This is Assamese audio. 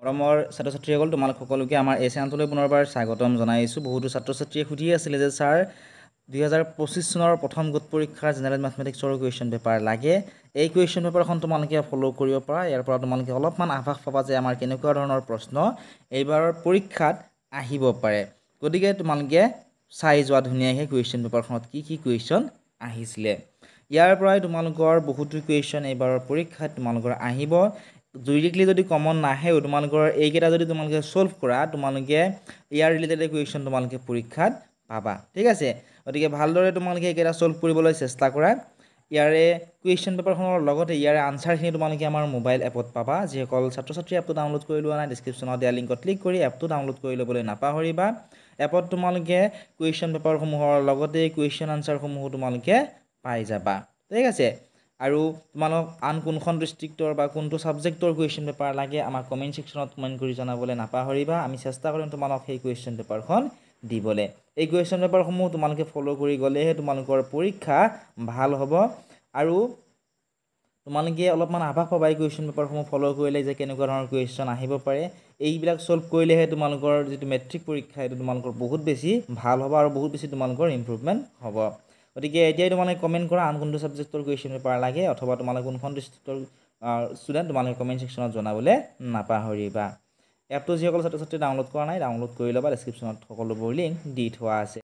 মৰমৰ ছাত্ৰ ছাত্ৰীসকল তোমালোক সকলোকে আমাৰ এই চেনেলটোলৈ পুনৰবাৰ স্বাগতম জনাইছোঁ। বহুতো ছাত্ৰ ছাত্ৰীয়ে সুধি আছিলে যে ছাৰ 2025 চনৰ প্ৰথম গোট পৰীক্ষাৰ জেনেৰেল মেথমেটিক্সৰ কুৱেশ্যন পেপাৰ লাগে। এই কুৱেশ্যন পেপাৰখন তোমালোকে ফ'ল' কৰিব পাৰা। ইয়াৰ পৰা তোমালোকে অলপমান আভাস পাবা যে আমাৰ কেনেকুৱা ধৰণৰ প্ৰশ্ন এইবাৰৰ পৰীক্ষাত আহিব পাৰে। গতিকে তোমালোকে চাই যোৱা ধুনীয়াকৈ কুৱেশ্যন পেপাৰখনত কি কি কুৱেশ্যন আহিছিলে। ইয়াৰ পৰাই তোমালোকৰ বহুতো কুৱেশ্যন এইবাৰৰ পৰীক্ষাত তোমালোকৰ আহিব। ডিৰেক্টলি যদি কমন নাহেও তোমালোকৰ এইকেইটা যদি তোমালোকে সলভ কৰা তোমালোকে ইয়াৰ ৰিলেটেড কুৱেশ্যন তোমালোকে পৰীক্ষাত পাবা। ঠিক আছে, গতিকে ভালদৰে তোমালোকে এইকেইটা সলভ কৰিবলৈ চেষ্টা কৰা। ইয়াৰে কুৱেশ্যন পেপাৰখনৰ লগতে ইয়াৰে আনচাৰখিনি তোমালোকে আমাৰ মোবাইল এপত পাবা। যিসকল ছাত্ৰ ছাত্ৰী এপটো ডাউনলোড কৰি লোৱা নাই, ডিছক্ৰিপশ্যনত দিয়া লিংকত ক্লিক কৰি এপটো ডাউনলোড কৰি ল'বলৈ নাপাহৰিবা। এপত তোমালোকে কুৱেশ্যন পেপাৰসমূহৰ লগতে কুৱেশ্যন আনচাৰসমূহো তোমালোকে পাই যাবা। ঠিক আছে, আৰু তোমালোক আন কোনখন ডিষ্ট্ৰিক্টৰ বা কোনটো ছাবজেক্টৰ কুৱেশ্যন পেপাৰ লাগে আমাক কমেণ্ট ছেকশ্যনত কমেণ্ট কৰি জনাবলৈ নাপাহৰিবা। আমি চেষ্টা কৰিম তোমালোক সেই কুৱেশ্যন পেপাৰখন দিবলৈ। এই কুৱেশ্যন পেপাৰসমূহ তোমালোকে ফ'ল' কৰি গ'লেহে তোমালোকৰ পৰীক্ষা ভাল হ'ব। আৰু তোমালোকে অলপমান আভাস পাবা এই কুৱেশ্যন পেপাৰসমূহ ফ'ল' কৰিলে যে কেনেকুৱা ধৰণৰ কুৱেশ্যন আহিব পাৰে। এইবিলাক সলভ কৰিলেহে তোমালোকৰ যিটো মেট্ৰিক পৰীক্ষা এইটো তোমালোকৰ বহুত বেছি ভাল হ'ব আৰু বহুত বেছি তোমালোকৰ ইম্প্ৰুভমেণ্ট হ'ব। গতিকে এতিয়াই তোমালোকে কমেণ্ট কৰা আন কোনটো ছাবজেক্টৰ কুৱেশ্যন পেপাৰ লাগে অথবা তোমালোকে কোনখন ডিষ্ট্ৰিক্টৰ ষ্টুডেণ্ট তোমালোকে কমেণ্ট ছেকশ্যনত জনাবলৈ নাপাহৰিবা। এপটো যিসকল ছাত্ৰ ছাত্ৰী ডাউনলোড কৰা নাই ডাউনলোড কৰি ল'বা। ডিছক্ৰিপশ্যনত সকলোবোৰ লিংক দি থোৱা আছে।